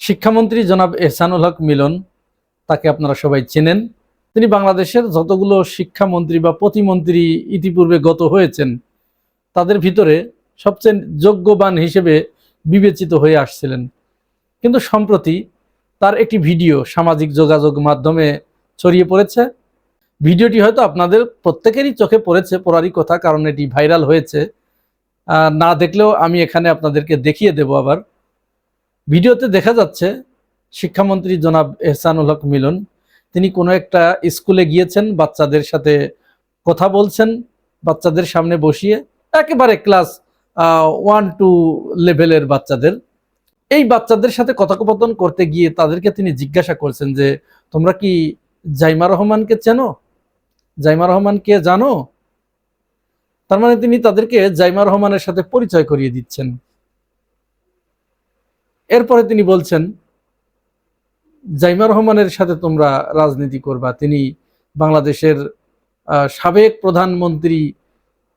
শিক্ষামন্ত্রী জনাব এহসানুল হক মিলন, তাকে আপনারা সবাই চেনেন। তিনি বাংলাদেশের যতগুলো শিক্ষামন্ত্রী বা প্রতিমন্ত্রী ইতিপূর্বে গত হয়েছেন তাদের ভিতরে সবচেয়ে যোগ্যবান হিসেবে বিবেচিত হয়ে আসছিলেন। কিন্তু সম্প্রতি তার একটি ভিডিও সামাজিক যোগাযোগ মাধ্যমে ছড়িয়ে পড়েছে। ভিডিওটি হয়তো আপনাদের প্রত্যেকেরই চোখে পড়ারই কথা, কারণ এটি ভাইরাল হয়েছে। না দেখলেও আমি এখানে আপনাদেরকে দেখিয়ে দেব। আবার ভিডিওতে দেখা যাচ্ছে শিক্ষামন্ত্রী জনাব এহসানুল হক মিলন তিনি কোনো একটা স্কুলে গিয়েছেন, বাচ্চাদের সাথে কথা বলছেন, বাচ্চাদের সামনে বসিয়ে, একেবারে ক্লাস 1-2 লেভেলের বাচ্চাদের। এই বাচ্চাদের সাথে কথোপকথন করতে গিয়ে তাদেরকে তিনি জিজ্ঞাসা করছেন যে, তোমরা কি জাইমা রহমানকে চেনো? জাইমা রহমান কে জানো? তার মানে তিনি তাদেরকে জাইমা রহমানের সাথে পরিচয় করিয়ে দিচ্ছেন। এরপরে তিনি বলছেন, জাইমা রহমানের সাথে তোমরা রাজনীতি করবা, তিনি বাংলাদেশের সাবেক প্রধানমন্ত্রী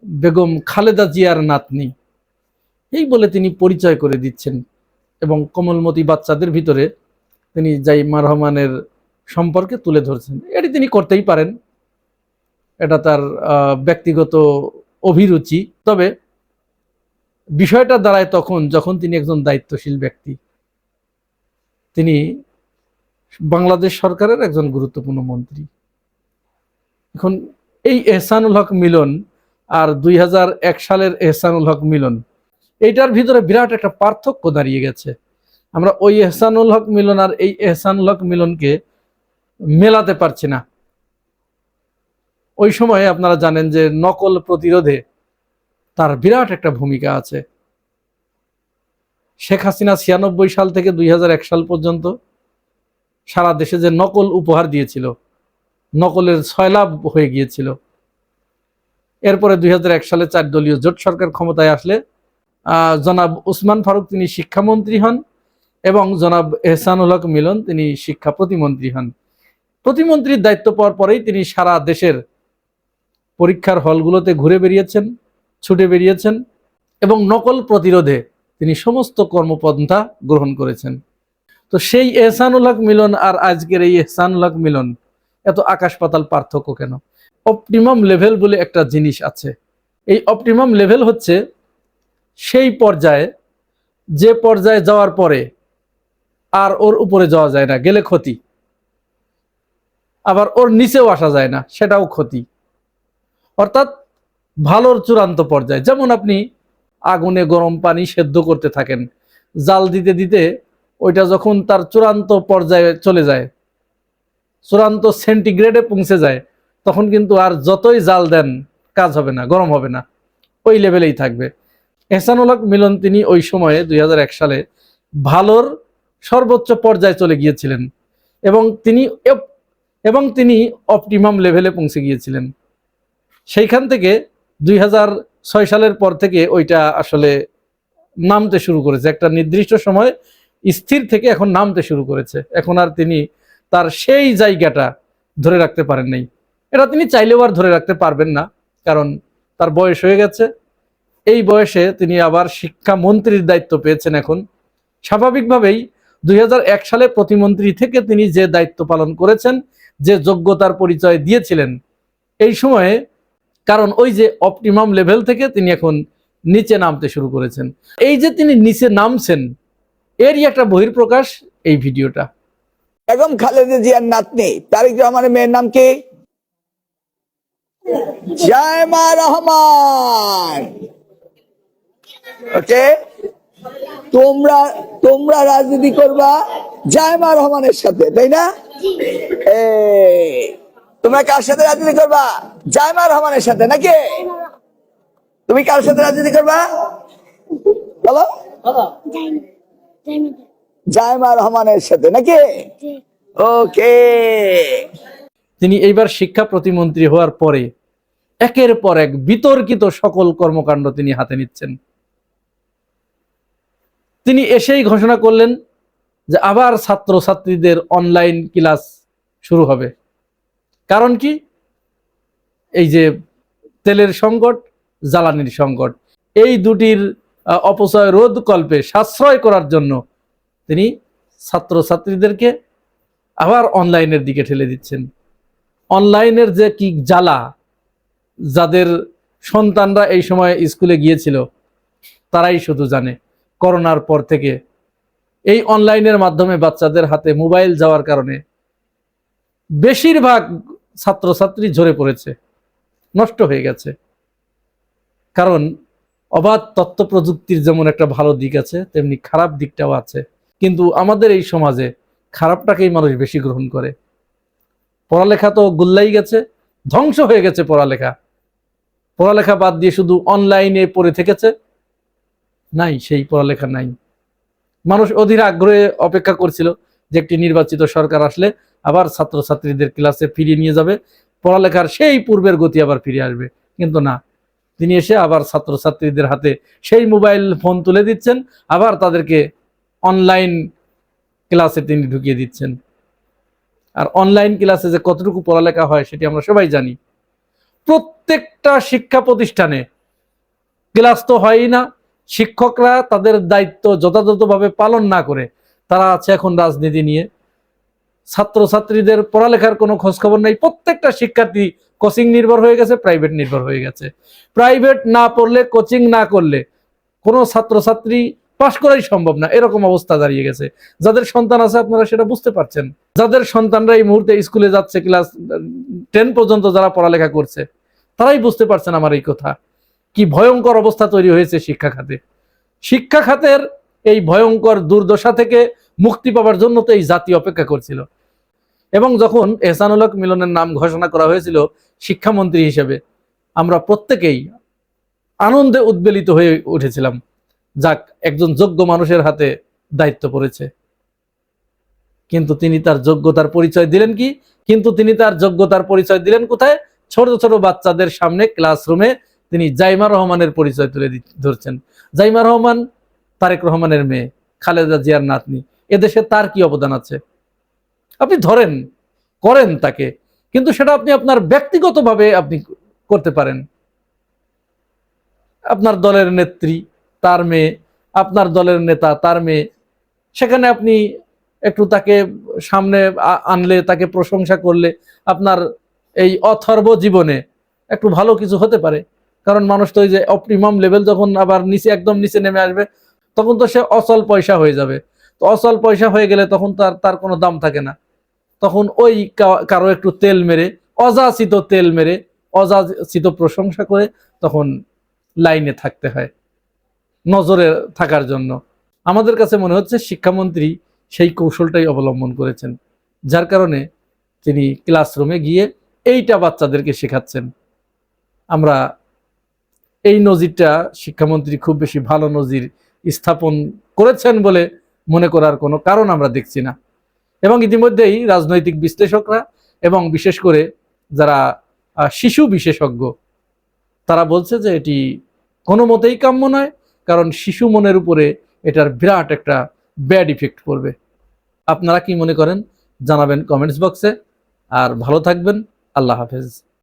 বেগম খালেদা জিয়ার নাতনি। এই বলে তিনি পরিচয় করে দিচ্ছেন এবং কোমলমতি বাচ্চাদের ভিতরে তিনি জাইমা রহমানের সম্পর্কে তুলে ধরছেন। এটি তিনি করতেই পারেন, এটা তার ব্যক্তিগত অভিরুচি। তবে বিষয়টা দাঁড়ায় তখন যখন তিনি একজন দায়িত্বশীল ব্যক্তি, তিনি বাংলাদেশ সরকারের একজন গুরুত্বপূর্ণ মন্ত্রী। এখন এই এহসানুল হক মিলন আর 2001 সালের এহসানুল হক মিলন, এইটার ভিতরে বিরাট একটা পার্থক্য দাঁড়িয়ে গেছে। আমরা ওই এহসানুল হক মিলন আর এই এহসানুল হক মিলনকে মেলাতে পারছি না। ওই সময়ে আপনারা জানেন যে নকল প্রতিরোধে তার বিরাট একটা ভূমিকা আছে। শেখ হাসিনা 96 সাল থেকে 2001 সাল পর্যন্ত সারা দেশে যে নকল উপহার দিয়েছিল, নকলের সয়লাভ হয়ে গিয়েছিল। এরপরে 2001 সালে 4 দলীয় জোট সরকার ক্ষমতায় আসলে জনাব ওসমান ফারুক তিনি শিক্ষামন্ত্রী হন এবং জনাব এহসানুল হক মিলন তিনি শিক্ষা প্রতিমন্ত্রী হন। প্রতিমন্ত্রীর দায়িত্ব পাওয়ার পরেই তিনি সারা দেশের পরীক্ষার হলগুলোতে ঘুরে বেরিয়েছেন, ছুটে বেরিয়েছেন এবং নকল প্রতিরোধে তিনি সমস্ত কর্মপন্থা গ্রহণ করেছেন। তো সেই এহসানুল হক মিলন আর আজকের এই এহসানুল হক মিলন এত আকাশ পাতাল পার্থক্য কেন? অপটিমাম লেভেল বলে একটা জিনিস আছে। এই অপটিমাম লেভেল হচ্ছে সেই পর্যায়ে, যে পর্যায়ে যাওয়ার পরে আর ওর উপরে যাওয়া যায় না, গেলে ক্ষতি। আবার ওর নিচেও আসা যায় না, সেটাও ক্ষতি। অর্থাৎ ভালোর চূড়ান্ত পর্যায়ে। যেমন আপনি আগুনে গরম পানি সেদ্ধ করতে থাকেন, জাল দিতে দিতে ওইটা যখন তার চূড়ান্ত পর্যায়ে চলে যায়, চূড়ান্ত সেন্টিগ্রেডে পৌঁছে যায়, তখন কিন্তু আর যতই জাল দেন কাজ হবে না, গরম হবে না, ওই লেভেলেই থাকবে। এহসানুল হক মিলন তিনি ওই সময়ে 2001 সালে ভালোর সর্বোচ্চ পর্যায়ে চলে গিয়েছিলেন এবং তিনি অপটিমাম লেভেলে পৌঁছে গিয়েছিলেন। সেইখান থেকে 2006 সালের পর থেকে ওইটা আসলে নামতে শুরু করেছে। একটা নির্দিষ্ট সময় স্থির থেকে এখন নামতে শুরু করেছে। এখন আর তিনি তার সেই জায়গাটা ধরে রাখতে পারেন নাই। এটা তিনি চাইলেও আর ধরে রাখতে পারবেন না, কারণ তার বয়স হয়ে গেছে। এই বয়সে তিনি আবার শিক্ষামন্ত্রীর দায়িত্ব পেয়েছেন। এখন স্বাভাবিকভাবেই 2001 সালে প্রতিমন্ত্রী থেকে তিনি যে দায়িত্ব পালন করেছেন, যে যোগ্যতার পরিচয় দিয়েছিলেন এই সময়ে, কারণ ওই যে অপটিমাম লেভেল থেকে তিনি এখন নিচে নামতে শুরু করেছেন। এই যে তিনি নিচে নামছেন, এরই একটা বহিঃপ্রকাশ এই ভিডিওটা। বেগম খালেদা জিয়ার নাতনি তারেক রহমানের মেয়ের নাম কি? জাইমা রহমান। ওকে, তোমরা রাজনীতি করবা জাইমা রহমানের সাথে, তাই না? তোমরা কার সাথে রাজনীতি করবা? জাইমা রহমানের সাথে, নাকি? তুমি কার সাথে রাজনীতি করবা বলো? জাইমা রহমানের সাথে, নাকি? ওকে। তিনি এইবার শিক্ষা প্রতিমন্ত্রী হওয়ার পরে একের পর এক বিতর্কিত সকল কর্মকাণ্ড তিনি হাতে নিচ্ছেন। তিনি এসেই ঘোষণা করলেন যে আবার ছাত্রছাত্রীদের অনলাইন ক্লাস শুরু হবে। কারণ কি? এই যে তেলের সংকট, জ্বালানির সংকট, এই দুটির অপচয় রোধ কল্পে সাশ্রয় করার জন্য তিনি ছাত্রছাত্রীদেরকে আবার অনলাইনের দিকে ঠেলে দিচ্ছেন। অনলাইনের যে কি জ্বালা, যাদের সন্তানরা এই সময় স্কুলে গিয়েছিল তারাই শুধু জানে। করোনার পর থেকে এই অনলাইনের মাধ্যমে বাচ্চাদের হাতে মোবাইল যাওয়ার কারণে বেশিরভাগ ছাত্রছাত্রী ঝরে পড়েছে, নষ্ট হয়ে গেছে। কারণ অবাধ তথ্য প্রযুক্তির যেমন একটা ভালো দিক আছে, তেমনি খারাপ দিকটাও আছে। কিন্তু আমাদের এই সমাজে খারাপটাকেই মানুষ বেশি গ্রহণ করে। পড়ালেখা তো গুল্লাই গেছে, ধ্বংস হয়ে গেছে পড়ালেখা। পড়ালেখা বাদ দিয়ে শুধু অনলাইনে পড়ে থেকেছে, নাই সেই পড়ালেখা নাই। মানুষ অধীর আগ্রহে অপেক্ষা করছিল যে একটি নির্বাচিত সরকার আসলে আবার ছাত্রছাত্রীদের ক্লাসে ফিরিয়ে নিয়ে যাবে, পড়ালেখার সেই পূর্বের গতি আবার ফিরে আসবে। কিন্তু না, তিনি এসে আবার ছাত্রছাত্রীদের হাতে সেই মোবাইল ফোন তুলে দিচ্ছেন, আবার তাদেরকে অনলাইন ক্লাসে তিনি ঢুকিয়ে দিচ্ছেন। আর অনলাইন ক্লাসে যে কতটুকু পড়ালেখা হয় সেটি আমরা সবাই জানি। প্রত্যেকটা শিক্ষা প্রতিষ্ঠানে ক্লাস তো হয়ই না, শিক্ষকরা তাদের দায়িত্ব যথাযথভাবে পালন না করে তারা আছে এখন রাজনীতি নিয়ে। ছাত্রছাত্রীদের পড়ালেখার কোনো খোঁজ খবর নেই। প্রত্যেকটা শিক্ষার্থী কোচিং নির্ভর হয়ে গেছে, প্রাইভেট নির্ভর হয়ে গেছে। প্রাইভেট না পড়লে, কোচিং না করলে কোনো ছাত্রছাত্রী পাশ করাই সম্ভব না, এরকম অবস্থা দাঁড়িয়ে গেছে। যাদের সন্তান আছে আপনারা সেটা বুঝতে পারছেন। যাদের সন্তানরা এই মুহূর্তে স্কুলে যাচ্ছে, ক্লাস 10 পর্যন্ত যারা পড়ালেখা করছে, তারাই বুঝতে পারছেন আমার এই কথা। কি ভয়ঙ্কর অবস্থা তৈরি হয়েছে শিক্ষা খাতে। শিক্ষা খাতের এই ভয়ঙ্কর দুর্দশা থেকে মুক্তি পাওয়ার জন্য তো এই জাতি অপেক্ষা করছিল। এবং যখন এহসানুল হক মিলনের নাম ঘোষণা করা হয়েছিল শিক্ষামন্ত্রী হিসেবে, আমরা প্রত্যেকেই আনন্দে উদ্বেলিত হয়ে উঠেছিলাম। যাক, একজন যোগ্য মানুষের হাতে দায়িত্ব পড়েছে। কিন্তু তিনি তার যোগ্যতার পরিচয় দিলেন কি? কিন্তু তিনি তার যোগ্যতার পরিচয় দিলেন কোথায়? ছোট ছোট বাচ্চাদের সামনে ক্লাসরুমে তিনি জাইমা রহমানের পরিচয় তুলে ধরছেন। জাইমা রহমান তারেক রহমানের মেয়ে, খালেদা জিয়ার নাতনি। এদেশে তার কি অবদান আছে? আপনি ধরেন, করেন তাকে, কিন্তু সেটা আপনি আপনার ব্যক্তিগতভাবে আপনি করতে পারেন। আপনার দলের নেত্রী তার মেয়ে, আপনার দলের নেতা তার মেয়ে, সেখানে আপনি একটু তাকে সামনে আনলে, তাকে প্রশংসা করলে আপনার এই অথর্ব জীবনে একটু ভালো কিছু হতে পারে। কারণ মানুষ তো ওই যে অপটিমাম লেভেল যখন আবার নিচে, একদম নিচে নেমে আসবে, তখন তো সে অচল পয়সা হয়ে যাবে। তো অচল পয়সা হয়ে গেলে তখন তার কোনো দাম থাকে না। তখন ওই কারো একটু তেল মেরে, অযাচিত তেল মেরে, অযাচিত প্রশংসা করে তখন লাইনে থাকতে হয়, নজরে থাকার জন্য। আমাদের কাছে মনে হচ্ছে শিক্ষামন্ত্রী সেই কৌশলটাই অবলম্বন করেছেন, যার কারণে তিনি ক্লাসরুমে গিয়ে এইটা বাচ্চাদেরকে শেখাচ্ছেন। আমরা এই নজিরটা শিক্ষামন্ত্রী খুব বেশি ভালো নজির স্থাপন করেছেন বলে মনে করার কোনো কারণ আমরা দেখছি না। এবং ইতিমধ্যেই রাজনৈতিক বিশ্লেষকরা এবং বিশেষ করে যারা শিশু বিশেষজ্ঞ, তারা বলছে যে এটি কোনো মতেই কাম্য নয়। কারণ শিশু মনের উপরে এটার বিরাট একটা ব্যাড ইফেক্ট পড়বে। আপনারা কি মনে করেন জানাবেন কমেন্টস বক্সে। আর ভালো থাকবেন। আল্লাহ হাফেজ।